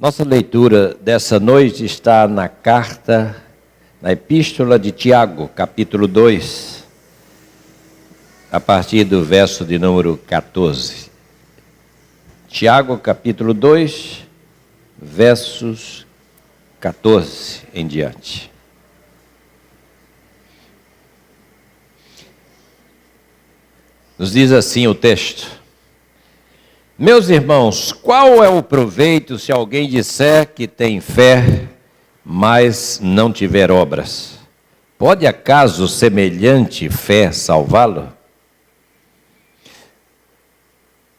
Nossa leitura dessa noite está na Epístola de Tiago, capítulo 2, a partir do verso de número 14. Tiago, capítulo 2, versos 14 em diante. Nos diz assim o texto: Meus irmãos, qual é o proveito se alguém disser que tem fé, mas não tiver obras? Pode acaso semelhante fé salvá-lo?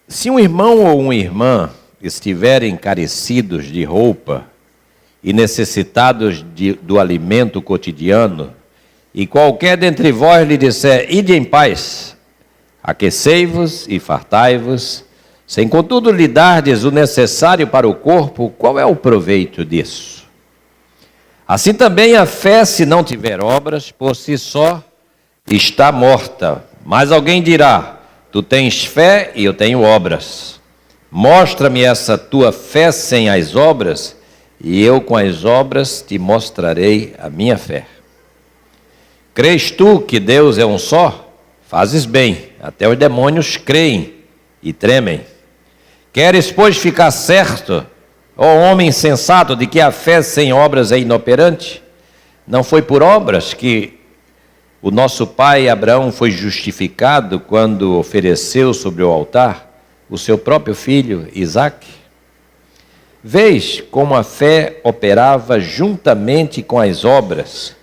Se um irmão ou uma irmã estiverem carecidos de roupa e necessitados do alimento cotidiano, e qualquer dentre vós lhe disser, ide em paz, aquecei-vos e fartai-vos, sem contudo lhe dardes o necessário para o corpo, qual é o proveito disso? Assim também a fé, se não tiver obras, por si só está morta. Mas alguém dirá, tu tens fé e eu tenho obras. Mostra-me essa tua fé sem as obras, e eu com as obras te mostrarei a minha fé. Crês tu que Deus é um só? Fazes bem, até os demônios creem e tremem. Queres, pois, ficar certo, ó homem sensato, de que a fé sem obras é inoperante? Não foi por obras que o nosso pai Abraão foi justificado quando ofereceu sobre o altar o seu próprio filho, Isaque? Vês como a fé operava juntamente com as obras.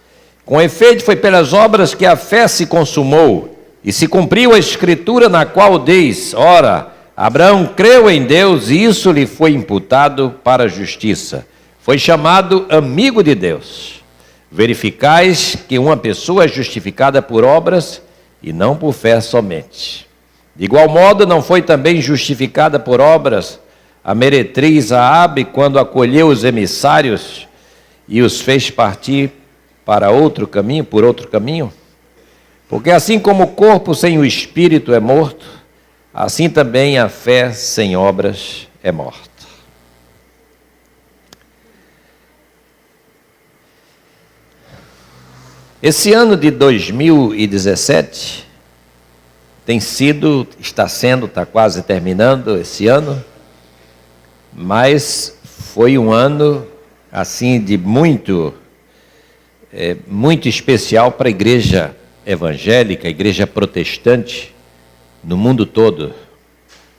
Com efeito, foi pelas obras que a fé se consumou, e se cumpriu a escritura na qual diz, ora, Abraão creu em Deus e isso lhe foi imputado para a justiça. Foi chamado amigo de Deus. Verificais que uma pessoa é justificada por obras e não por fé somente. De igual modo, não foi também justificada por obras a meretriz Raabe quando acolheu os emissários e os fez partir para outro caminho, por outro caminho? Porque assim como o corpo sem o espírito é morto, assim também a fé sem obras é morta. Esse ano de 2017 está quase terminando esse ano, mas foi um ano assim de muito especial para a igreja evangélica, a igreja protestante, no mundo todo,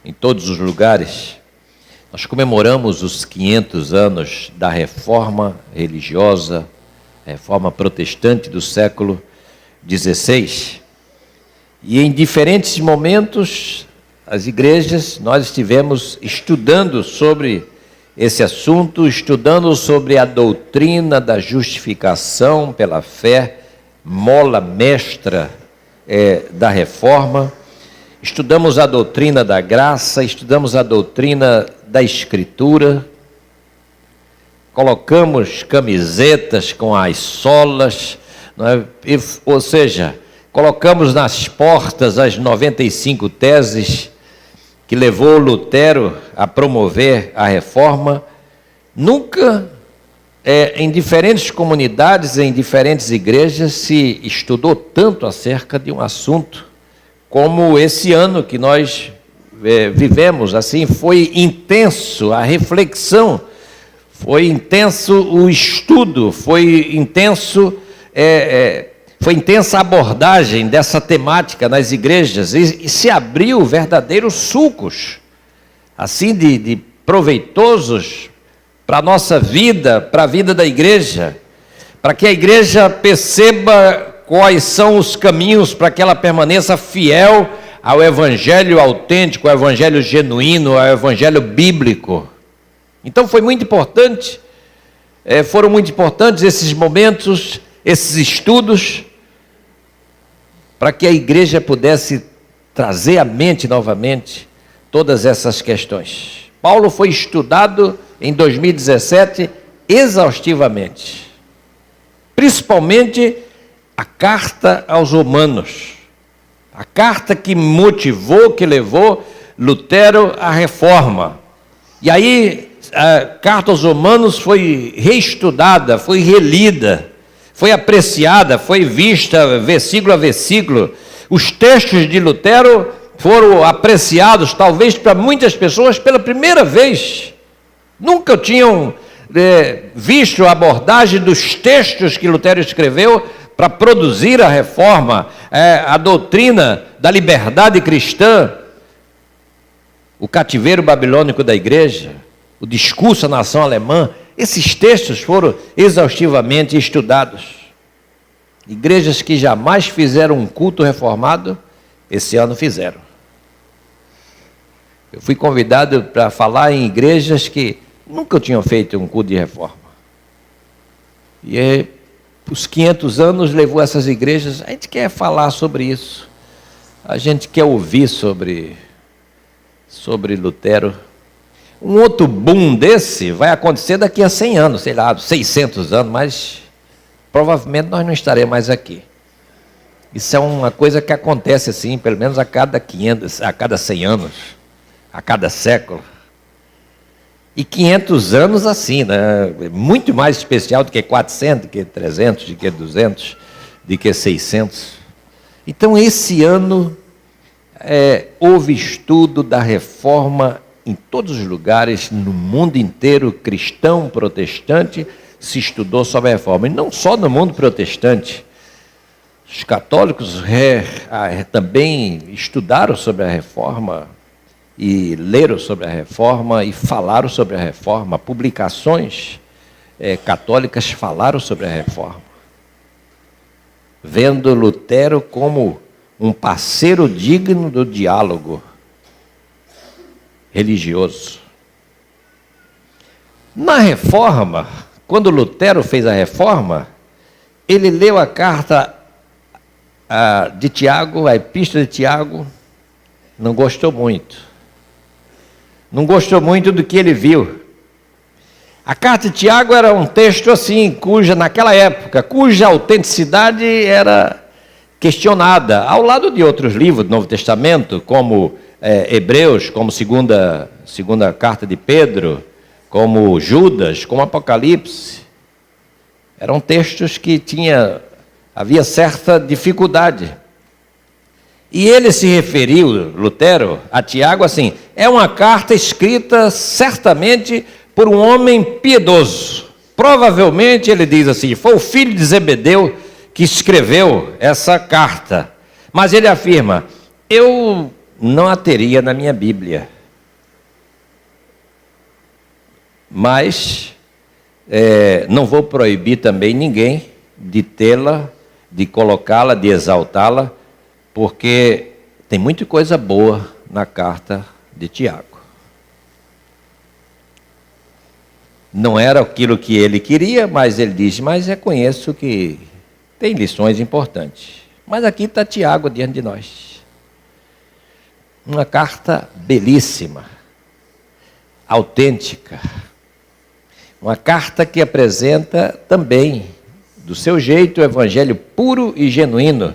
em todos os lugares. Nós comemoramos os 500 anos da reforma religiosa, reforma protestante do século XVI. E em diferentes momentos, as igrejas, nós estivemos estudando sobre esse assunto, estudando sobre a doutrina da justificação pela fé, mola mestra da reforma. Estudamos a doutrina da graça, estudamos a doutrina da Escritura, colocamos camisetas com as solas, ou seja, colocamos nas portas as 95 teses que levou Lutero a promover a reforma. Nunca, em diferentes comunidades, em diferentes igrejas, se estudou tanto acerca de um assunto como esse ano que nós vivemos. Assim, foi intenso a reflexão, foi intenso o estudo, foi intensa a abordagem dessa temática nas igrejas, e se abriu verdadeiros sulcos, assim, de proveitosos para a nossa vida, para a vida da igreja, para que a igreja perceba quais são os caminhos para que ela permaneça fiel ao evangelho autêntico, ao evangelho genuíno, ao evangelho bíblico. Então foi muito importante, foram muito importantes esses momentos, esses estudos, para que a igreja pudesse trazer à mente novamente todas essas questões. Paulo foi estudado em 2017 exaustivamente, principalmente a carta aos Romanos, a carta que motivou, que levou Lutero à reforma. E aí a carta aos Romanos foi reestudada, foi relida, foi apreciada, foi vista versículo a versículo. Os textos de Lutero foram apreciados, talvez para muitas pessoas, pela primeira vez. Nunca tinham visto a abordagem dos textos que Lutero escreveu para produzir a reforma, a doutrina da liberdade cristã, o cativeiro babilônico da igreja, o discurso à nação alemã. Esses textos foram exaustivamente estudados. Igrejas que jamais fizeram um culto reformado, esse ano fizeram. Eu fui convidado para falar em igrejas que nunca tinham feito um culto de reforma. E os 500 anos levou essas igrejas. A gente quer falar sobre isso. A gente quer ouvir sobre Lutero. Um outro boom desse vai acontecer daqui a 100 anos, sei lá, 600 anos, mas provavelmente nós não estaremos mais aqui. Isso é uma coisa que acontece assim, pelo menos a cada 500, a cada 100 anos, a cada século. E 500 anos assim, né? Muito mais especial do que 400, do que 300, do que 200, do que 600. Então, esse ano, houve estudo da reforma em todos os lugares, no mundo inteiro, cristão, protestante, se estudou sobre a reforma. E não só no mundo protestante. Os católicos também estudaram sobre a reforma, e leram sobre a reforma, e falaram sobre a reforma. Publicações católicas falaram sobre a reforma, vendo Lutero como um parceiro digno do diálogo religioso. Na reforma, quando Lutero fez a reforma, ele leu a carta de Tiago, a epístola de Tiago, não gostou muito. Não gostou muito do que ele viu. A carta de Tiago era um texto assim, naquela época, cuja autenticidade era questionada, ao lado de outros livros do Novo Testamento, como Hebreus, como segunda carta de Pedro, como Judas, como Apocalipse. Eram textos que havia certa dificuldade. E ele se referiu, Lutero, a Tiago assim: é uma carta escrita certamente por um homem piedoso. Provavelmente, ele diz assim, foi o filho de Zebedeu que escreveu essa carta. Mas ele afirma: eu não a teria na minha Bíblia, mas não vou proibir também ninguém de tê-la, de colocá-la, de exaltá-la, porque tem muita coisa boa na carta de Tiago. Não era aquilo que ele queria, mas ele diz: mas reconheço que tem lições importantes. Mas aqui está Tiago diante de nós. Uma carta belíssima, autêntica. Uma carta que apresenta também, do seu jeito, o evangelho puro e genuíno.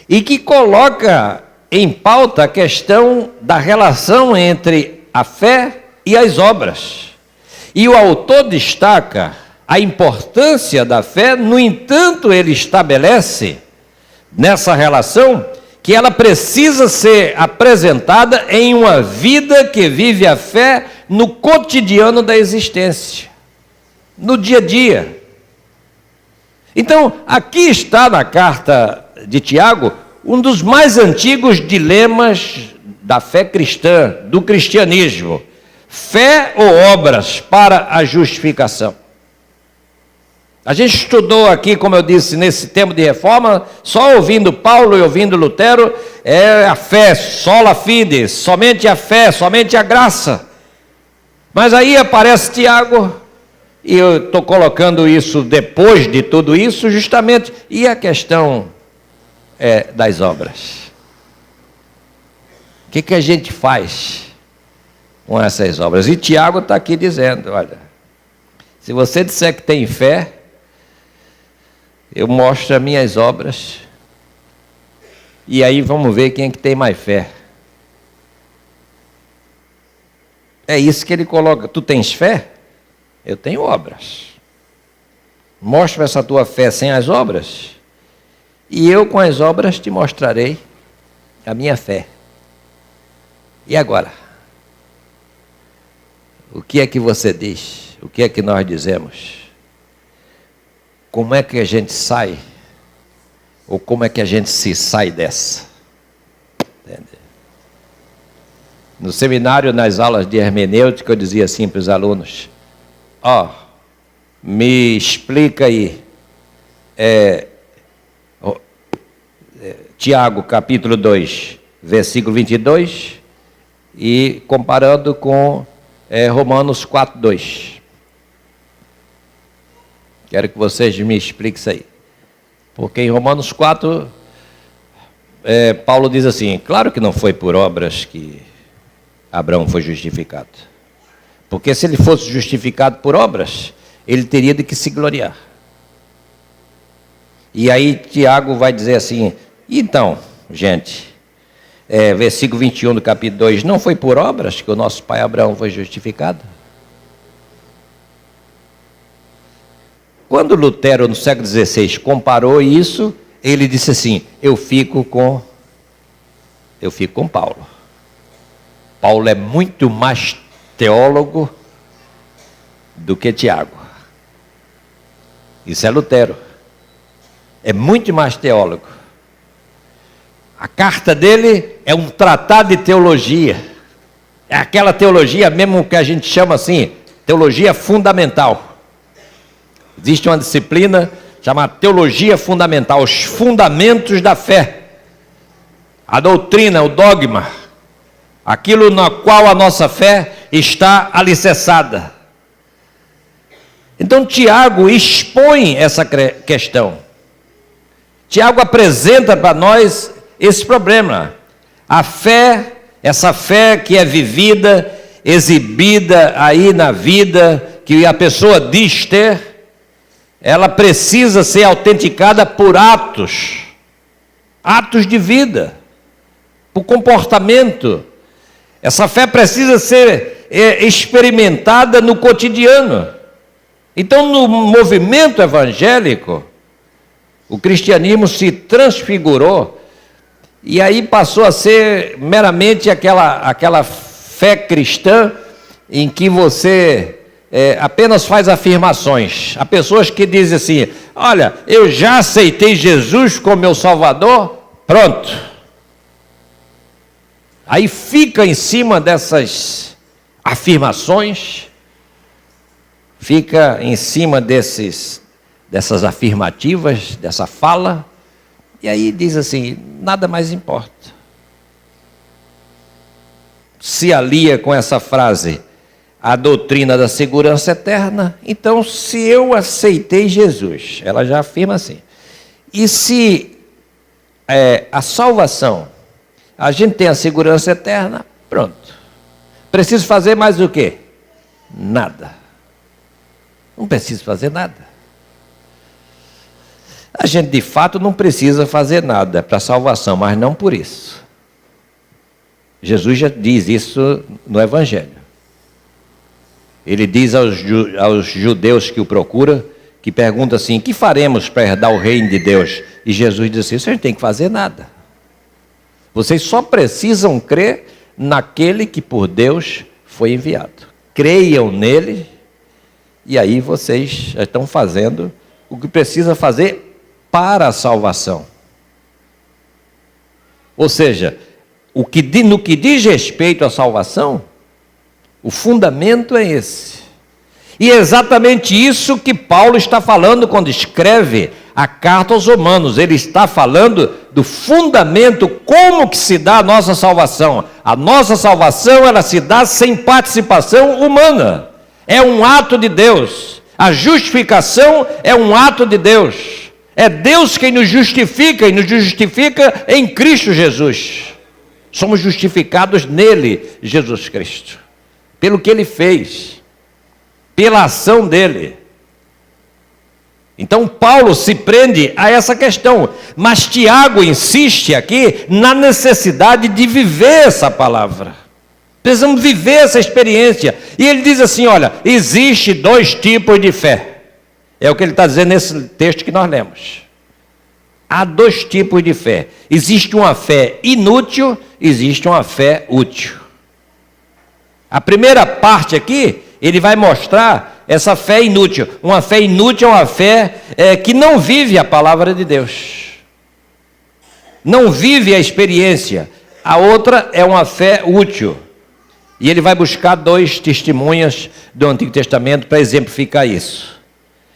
E que coloca em pauta a questão da relação entre a fé e as obras. E o autor destaca a importância da fé. No entanto, ele estabelece nessa relação que ela precisa ser apresentada em uma vida que vive a fé no cotidiano da existência, no dia a dia. Então, aqui está na carta de Tiago um dos mais antigos dilemas da fé cristã, do cristianismo: fé ou obras para a justificação. A gente estudou aqui, como eu disse, nesse tempo de reforma, só ouvindo Paulo e ouvindo Lutero, a fé, sola fide, somente a fé, somente a graça. Mas aí aparece Tiago, e eu estou colocando isso depois de tudo isso, justamente, e a questão das obras. O que a gente faz com essas obras? E Tiago está aqui dizendo: olha, se você disser que tem fé, eu mostro as minhas obras, e aí vamos ver quem é que tem mais fé. É isso que ele coloca. Tu tens fé? eu tenho obras. Mostra essa tua fé sem as obras, e eu com as obras te mostrarei a minha fé. E agora? O que é que você diz? O que é que nós dizemos? Como é que a gente sai? Ou como é que a gente se sai dessa? Entende? No seminário, nas aulas de hermenêutica, eu dizia assim para os alunos: me explica aí, Tiago, capítulo 2, versículo 22, e comparando com Romanos 4, 2. Quero que vocês me expliquem isso aí. Porque em Romanos 4, Paulo diz assim: claro que não foi por obras que Abraão foi justificado. Porque se ele fosse justificado por obras, ele teria de que se gloriar. E aí Tiago vai dizer assim: então, gente, versículo 21 do capítulo 2, não foi por obras que o nosso pai Abraão foi justificado? Quando Lutero, no século XVI, comparou isso, ele disse assim: eu fico com Paulo. Paulo é muito mais teólogo do que Tiago. Isso é Lutero. É muito mais teólogo. A carta dele é um tratado de teologia. É aquela teologia mesmo que a gente chama assim, teologia fundamental. Existe uma disciplina chamada teologia fundamental, os fundamentos da fé. A doutrina, o dogma, aquilo na qual a nossa fé está alicerçada. Então Tiago expõe essa questão. Tiago apresenta para nós esse problema. A fé, essa fé que é vivida, exibida aí na vida, que a pessoa diz ter, ela precisa ser autenticada por atos de vida, por comportamento. Essa fé precisa ser experimentada no cotidiano. Então, no movimento evangélico, o cristianismo se transfigurou e aí passou a ser meramente aquela fé cristã em que você apenas faz afirmações. Há pessoas que dizem assim: olha, eu já aceitei Jesus como meu Salvador, pronto. Aí fica em cima dessas afirmações, fica em cima dessas afirmativas, dessa fala, e aí diz assim: nada mais importa. Se alia com essa frase a doutrina da segurança eterna. Então, se eu aceitei Jesus, ela já afirma assim, e se a salvação, a gente tem a segurança eterna, pronto. Preciso fazer mais o quê? Nada. Não preciso fazer nada. A gente de fato não precisa fazer nada para a salvação, mas não por isso. Jesus já diz isso no Evangelho. Ele diz aos judeus que o procuram, que perguntam assim: que faremos para herdar o reino de Deus? E Jesus diz assim: vocês não têm que fazer nada. Vocês só precisam crer naquele que por Deus foi enviado. Creiam nele, e aí vocês já estão fazendo o que precisa fazer para a salvação. Ou seja, no que diz respeito à salvação, o fundamento é esse. E é exatamente isso que Paulo está falando quando escreve a carta aos Romanos. Ele está falando do fundamento, como que se dá a nossa salvação. A nossa salvação, ela se dá sem participação humana. É um ato de Deus. A justificação é um ato de Deus. É Deus quem nos justifica, e nos justifica em Cristo Jesus. Somos justificados nele, Jesus Cristo, pelo que ele fez, pela ação dele. Então Paulo se prende a essa questão, mas Tiago insiste aqui na necessidade de viver essa palavra. Precisamos viver essa experiência. E ele diz assim, olha, existe 2 tipos de fé. É o que ele está dizendo nesse texto que nós lemos. Há 2 tipos de fé. Existe uma fé inútil, existe uma fé útil. A primeira parte aqui, ele vai mostrar essa fé inútil. Uma fé inútil é uma fé que não vive a palavra de Deus. Não vive a experiência. A outra é uma fé útil. E ele vai buscar 2 testemunhas do Antigo Testamento para exemplificar isso.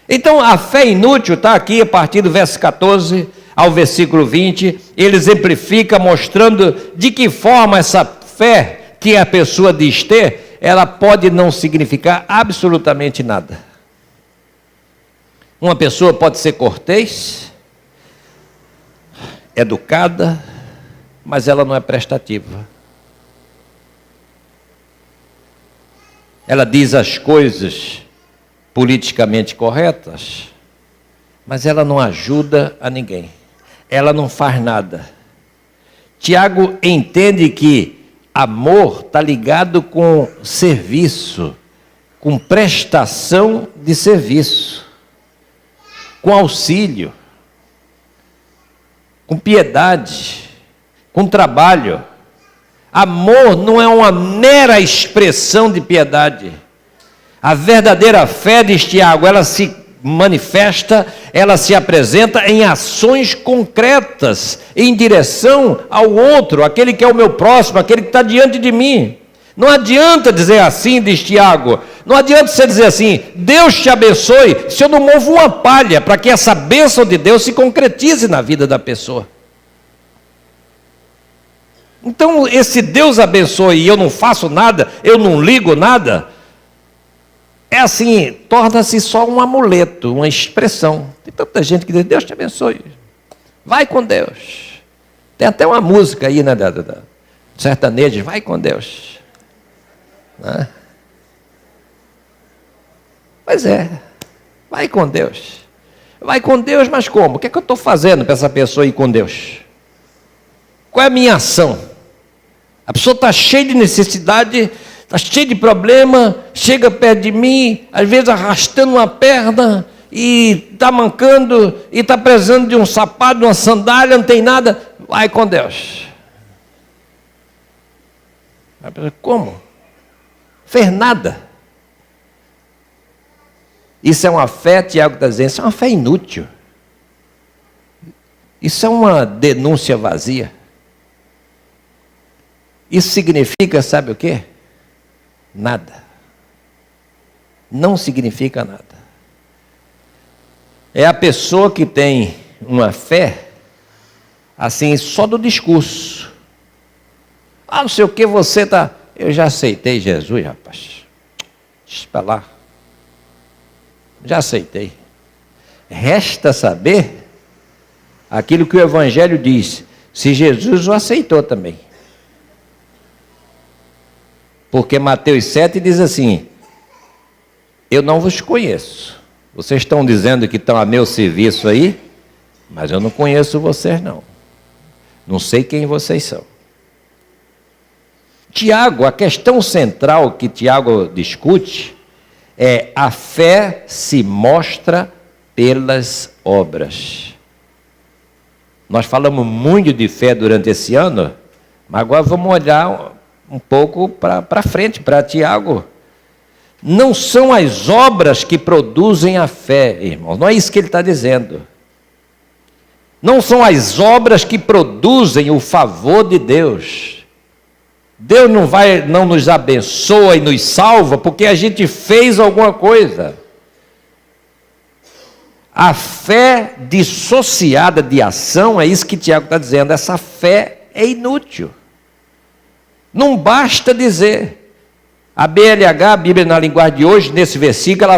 Então, a fé inútil está aqui a partir do verso 14 ao versículo 20. Ele exemplifica mostrando de que forma essa fé que a pessoa diz ter, ela pode não significar absolutamente nada. Uma pessoa pode ser cortês, educada, mas ela não é prestativa. Ela diz as coisas politicamente corretas, mas ela não ajuda a ninguém. Ela não faz nada. Tiago entende que amor está ligado com serviço, com prestação de serviço, com auxílio, com piedade, com trabalho. Amor não é uma mera expressão de piedade. A verdadeira fé, diz Tiago, ela se manifesta, ela se apresenta em ações concretas, em direção ao outro, aquele que é o meu próximo, aquele que está diante de mim. Não adianta dizer assim, diz Tiago, não adianta você dizer assim, Deus te abençoe, se eu não movo uma palha para que essa bênção de Deus se concretize na vida da pessoa. Então, esse Deus abençoe e eu não faço nada, eu não ligo nada, é assim, torna-se só um amuleto, uma expressão. Tem tanta gente que diz, Deus te abençoe, vai com Deus. Tem até uma música aí, né, da sertaneja, vai com Deus. Né? Pois é, vai com Deus. Vai com Deus, mas como? O que é que eu estou fazendo para essa pessoa ir com Deus? Qual é a minha ação? A pessoa está cheia de necessidade, está cheia de problema, chega perto de mim, às vezes arrastando uma perna, e está mancando, e está precisando de um sapato, de uma sandália, não tem nada, vai com Deus. Como? Fez nada. Isso é uma fé, Tiago está dizendo, isso é uma fé inútil. Isso é uma denúncia vazia. Isso significa, sabe o quê? Nada. Não significa nada. É a pessoa que tem uma fé, assim, só do discurso. Ah, não sei o que você está... Eu já aceitei Jesus, rapaz. Deixa para lá. Já aceitei. Resta saber aquilo que o Evangelho diz, se Jesus o aceitou também. Porque Mateus 7 diz assim, eu não vos conheço. Vocês estão dizendo que estão a meu serviço aí, mas eu não conheço vocês não. Não sei quem vocês são. Tiago, a questão central que Tiago discute é a fé se mostra pelas obras. Nós falamos muito de fé durante esse ano, mas agora vamos olhar um pouco para frente, para Tiago. Não são as obras que produzem a fé, irmãos, não é isso que ele está dizendo. Não são as obras que produzem o favor de Deus. Deus não nos abençoa e nos salva porque a gente fez alguma coisa. A fé dissociada de ação, é isso que Tiago está dizendo, essa fé é inútil. Não basta dizer. A BLH, a Bíblia na linguagem de hoje, nesse versículo,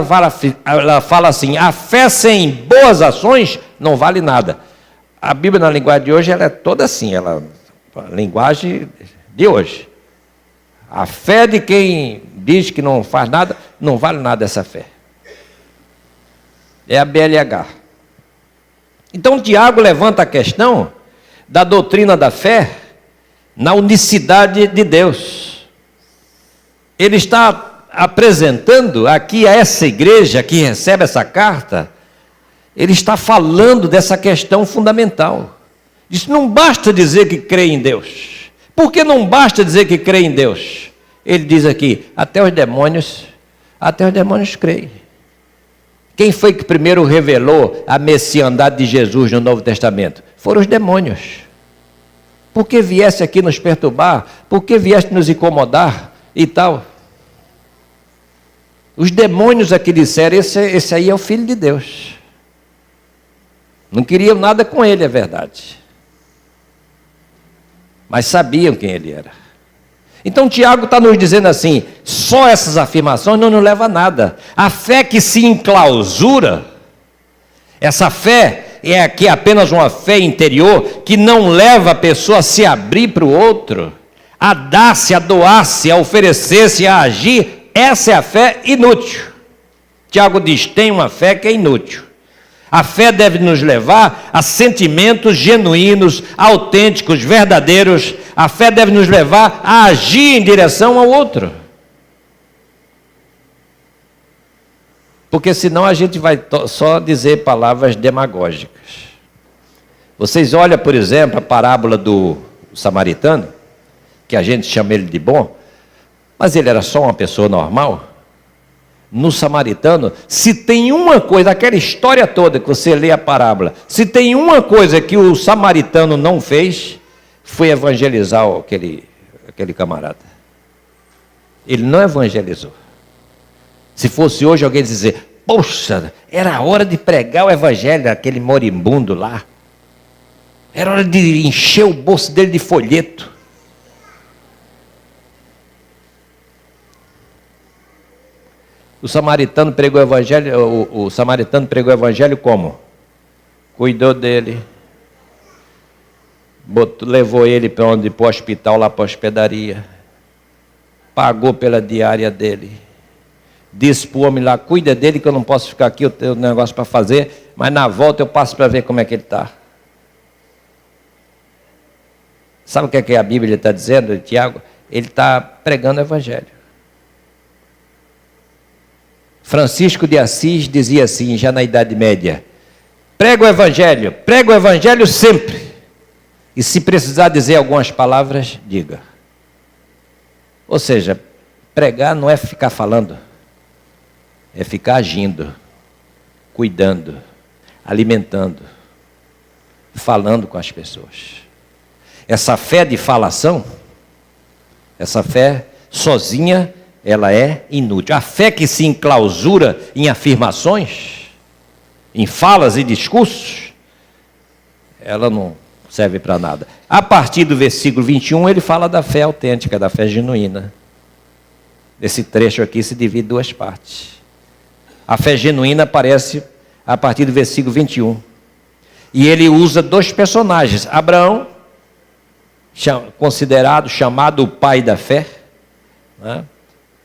ela fala assim, a fé sem boas ações não vale nada. A Bíblia na linguagem de hoje, ela é toda assim, a linguagem de hoje. A fé de quem diz que não faz nada, não vale nada essa fé. É a BLH. Então, Tiago levanta a questão da doutrina da fé na unicidade de Deus. ele está apresentando aqui a essa igreja que recebe essa carta, ele está falando dessa questão fundamental. Diz, não basta dizer que crê em Deus. Por que não basta dizer que crê em Deus? Ele diz aqui, até os demônios creem. Quem foi que primeiro revelou a messiandade de Jesus no Novo Testamento? Foram os demônios. Por que viesse aqui nos perturbar? Por que viesse nos incomodar e tal? Os demônios aqui disseram, esse aí é o Filho de Deus. Não queriam nada com ele, é verdade. Mas sabiam quem ele era. Então Tiago está nos dizendo assim, só essas afirmações não nos levam a nada. A fé que se enclausura, essa fé é aqui apenas uma fé interior, que não leva a pessoa a se abrir para o outro, a dar-se, a doar-se, a oferecer-se, a agir. Essa é a fé inútil. Tiago diz, tem uma fé que é inútil. A fé deve nos levar a sentimentos genuínos, autênticos, verdadeiros. A fé deve nos levar a agir em direção ao outro. Porque senão a gente vai só dizer palavras demagógicas. Vocês olham, por exemplo, a parábola do samaritano, que a gente chama ele de bom, mas ele era só uma pessoa normal. No samaritano, se tem uma coisa, aquela história toda que você lê a parábola, se tem uma coisa que o samaritano não fez, foi evangelizar aquele camarada. Ele não evangelizou. Se fosse hoje alguém dizer, poxa, era a hora de pregar o evangelho daquele moribundo lá. Era hora de encher o bolso dele de folheto. O samaritano pregou o evangelho, o samaritano pregou o evangelho como? Cuidou dele, levou ele para o hospital, lá para a hospedaria, pagou pela diária dele, disse para o homem lá, cuida dele que eu não posso ficar aqui, eu tenho um negócio para fazer, mas na volta eu passo para ver como é que ele está. Sabe o que é que a Bíblia está dizendo, Tiago? Ele está pregando o evangelho. Francisco de Assis dizia assim, já na Idade Média, prega o evangelho sempre. E se precisar dizer algumas palavras, diga. Ou seja, pregar não é ficar falando, é ficar agindo, cuidando, alimentando, falando com as pessoas. Essa fé de falação, essa fé sozinha, ela é inútil. A fé que se enclausura em afirmações, em falas e discursos, ela não serve para nada. A partir do versículo 21, ele fala da fé autêntica, da fé genuína. Esse trecho aqui se divide em duas partes. A fé genuína aparece a partir do versículo 21. E ele usa dois personagens. Abraão, considerado, chamado o pai da fé, né?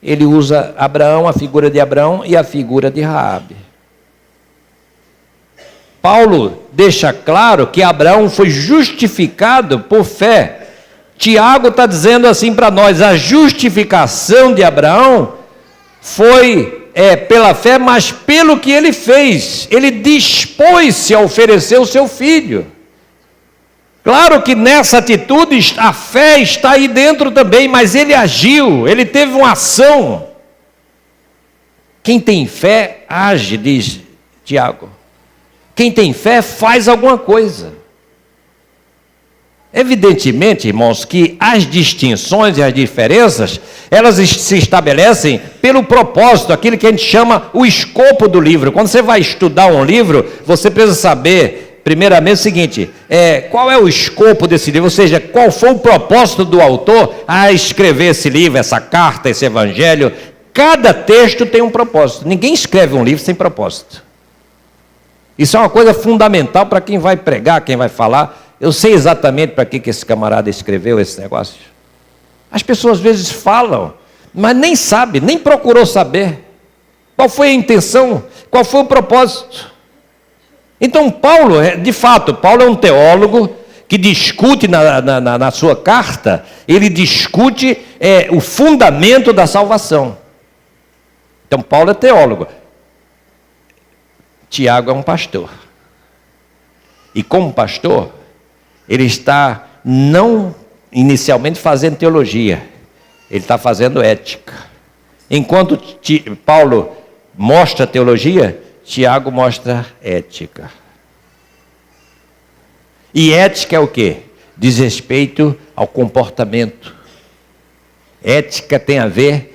Ele usa Abraão, a figura de Abraão e a figura de Raabe. Paulo deixa claro que Abraão foi justificado por fé. Tiago está dizendo assim para nós, a justificação de Abraão foi pela fé, mas pelo que ele fez. Ele dispôs-se a oferecer o seu filho. Claro que nessa atitude a fé está aí dentro também, mas ele agiu, ele teve uma ação. Quem tem fé, age, diz Tiago. Quem tem fé, faz alguma coisa. Evidentemente, irmãos, que as distinções e as diferenças, elas se estabelecem pelo propósito, aquilo que a gente chama o escopo do livro. Quando você vai estudar um livro, você precisa saber... Primeiramente, o seguinte, qual é o escopo desse livro? Ou seja, qual foi o propósito do autor a escrever esse livro, essa carta, esse evangelho? Cada texto tem um propósito. Ninguém escreve um livro sem propósito. Isso é uma coisa fundamental para quem vai pregar, quem vai falar. Eu sei exatamente para que esse camarada escreveu esse negócio. As pessoas às vezes falam, mas nem sabe, nem procurou saber. Qual foi a intenção? Qual foi o propósito? Então Paulo, de fato, Paulo é um teólogo que discute na sua carta, ele discute é o fundamento da salvação. Então Paulo é teólogo. Tiago é um pastor. E como pastor, ele está não inicialmente fazendo teologia, ele está fazendo ética. Enquanto Paulo mostra teologia, Tiago mostra ética. E ética é o quê? Diz respeito ao comportamento. Ética tem a ver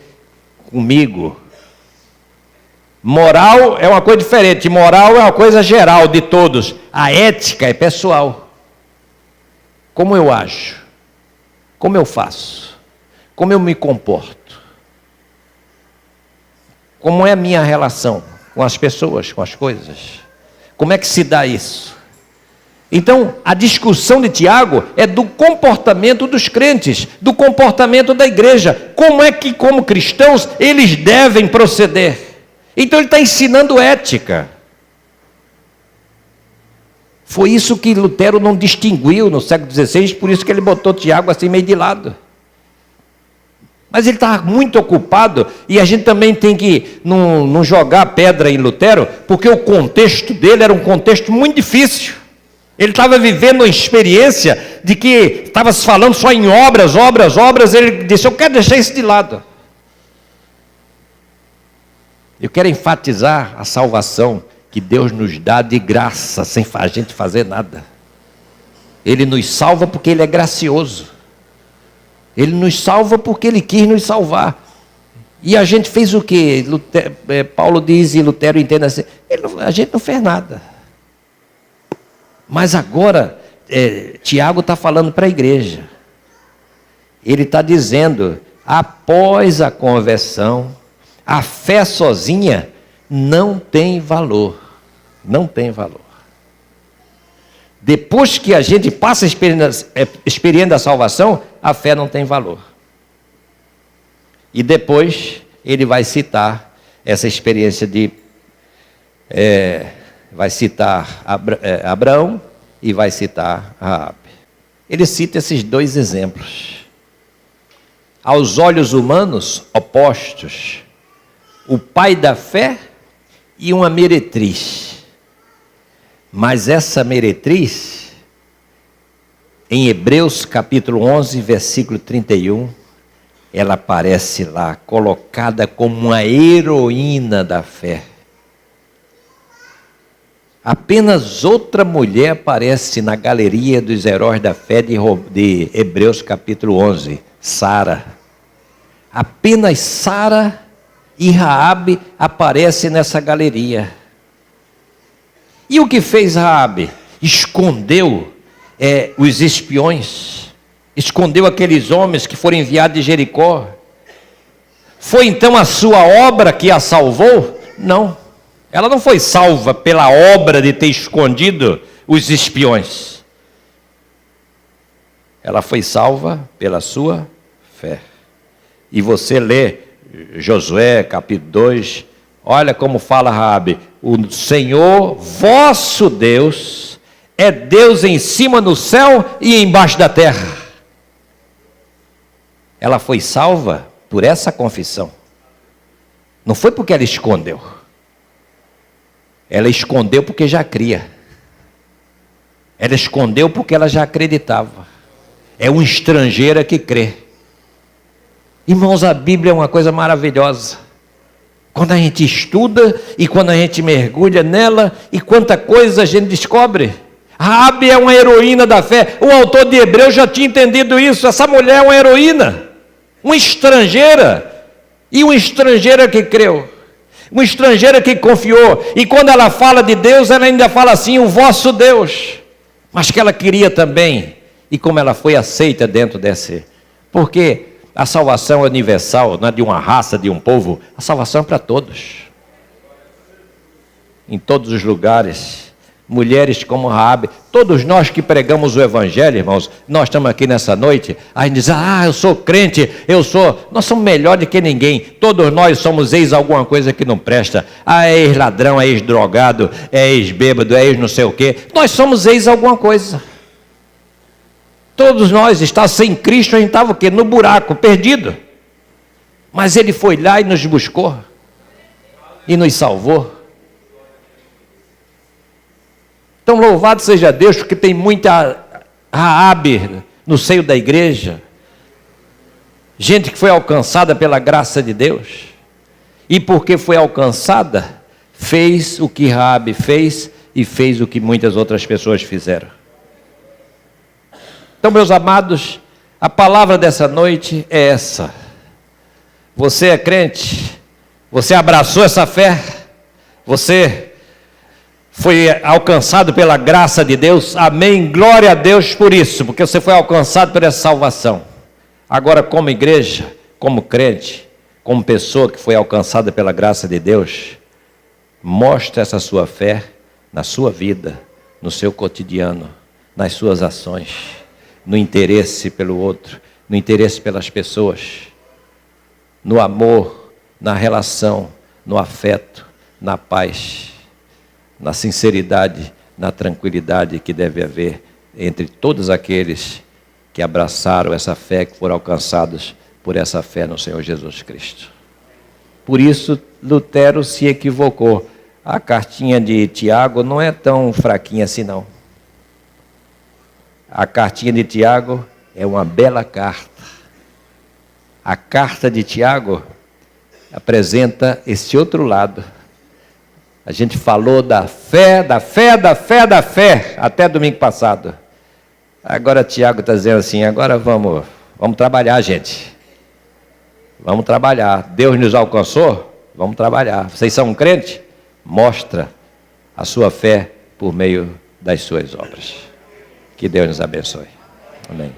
comigo. Moral é uma coisa diferente. Moral é uma coisa geral de todos. A ética é pessoal. Como eu ajo? Como eu faço? Como eu me comporto? Como é a minha relação com as pessoas, com as coisas? Como é que se dá isso? Então, a discussão de Tiago é do comportamento dos crentes, do comportamento da igreja. Como é que, como cristãos, eles devem proceder? Então, ele está ensinando ética. Foi isso que Lutero não distinguiu no século XVI, por isso que ele botou Tiago assim meio de lado. Mas ele está muito ocupado, e a gente também tem que não jogar pedra em Lutero, porque o contexto dele era um contexto muito difícil. Ele estava vivendo uma experiência de que estava se falando só em obras, ele disse, eu quero deixar isso de lado. Eu quero enfatizar a salvação que Deus nos dá de graça, sem a gente fazer nada. Ele nos salva porque Ele é gracioso. Ele nos salva porque Ele quis nos salvar. E a gente fez o quê? Paulo diz, e Lutero entende assim, a gente não fez nada. Mas agora, Tiago está falando para a igreja. Ele está dizendo, após a conversão, a fé sozinha não tem valor. Não tem valor. Depois que a gente passa a experiência da salvação, a fé não tem valor. E depois ele vai citar essa experiência de... vai citar Abraão e vai citar Raabe. Ele cita esses dois exemplos. Aos olhos humanos, opostos. O pai da fé e uma meretriz. Mas essa meretriz, em Hebreus capítulo 11, versículo 31, ela aparece lá, colocada como uma heroína da fé. Apenas outra mulher aparece na galeria dos heróis da fé de Hebreus capítulo 11, Sara. Apenas Sara e Raabe aparecem nessa galeria. E o que fez Raabe? Escondeu os espiões, escondeu aqueles homens que foram enviados de Jericó. Foi então a sua obra que a salvou? Não. Ela não foi salva pela obra de ter escondido os espiões. Ela foi salva pela sua fé. E você lê Josué capítulo 2, olha como fala Raabe, o Senhor vosso Deus é Deus em cima no céu e embaixo da terra. Ela foi salva por essa confissão. Não foi porque ela escondeu. Ela escondeu porque já cria. Ela escondeu porque ela já acreditava. É uma estrangeira que crê. Irmãos, a Bíblia é uma coisa maravilhosa. Quando a gente estuda e quando a gente mergulha nela, e quanta coisa a gente descobre. Raabe é uma heroína da fé. O autor de Hebreus já tinha entendido isso. Essa mulher é uma heroína, uma estrangeira, e uma estrangeira que creu. Uma estrangeira que confiou, e quando ela fala de Deus, ela ainda fala assim, o vosso Deus, mas que ela queria também, e como ela foi aceita dentro desse, porque a salvação é universal, não é de uma raça, de um povo, a salvação é para todos, em todos os lugares, mulheres como Raabe, todos nós que pregamos o Evangelho, irmãos, nós estamos aqui nessa noite, a gente diz, eu sou crente, nós somos melhor do que ninguém, todos nós somos ex alguma coisa que não presta, é ex-ladrão, é ex-drogado, é ex-bêbado, é ex não sei o quê, nós somos ex alguma coisa, Todos nós, está sem Cristo, a gente estava o quê? No buraco, perdido. Mas Ele foi lá e nos buscou. E nos salvou. Então louvado seja Deus, porque tem muita Raabe no seio da igreja. Gente que foi alcançada pela graça de Deus. E porque foi alcançada, fez o que Raabe fez e fez o que muitas outras pessoas fizeram. Então, meus amados, a palavra dessa noite é essa. Você é crente? Você abraçou essa fé? Você foi alcançado pela graça de Deus? Amém, glória a Deus por isso, porque você foi alcançado por essa salvação. Agora, como igreja, como crente, como pessoa que foi alcançada pela graça de Deus, mostre essa sua fé na sua vida, no seu cotidiano, nas suas ações, no interesse pelo outro, no interesse pelas pessoas, no amor, na relação, no afeto, na paz, na sinceridade, na tranquilidade que deve haver entre todos aqueles que abraçaram essa fé, que foram alcançados por essa fé no Senhor Jesus Cristo. Por isso, Lutero se equivocou. A cartinha de Tiago não é tão fraquinha assim, não. A cartinha de Tiago é uma bela carta. A carta de Tiago apresenta esse outro lado. A gente falou da fé, até domingo passado. Agora Tiago está dizendo assim, agora vamos trabalhar, gente. Vamos trabalhar. Deus nos alcançou? Vamos trabalhar. Vocês são crentes? Mostra a sua fé por meio das suas obras. Que Deus nos abençoe. Amém.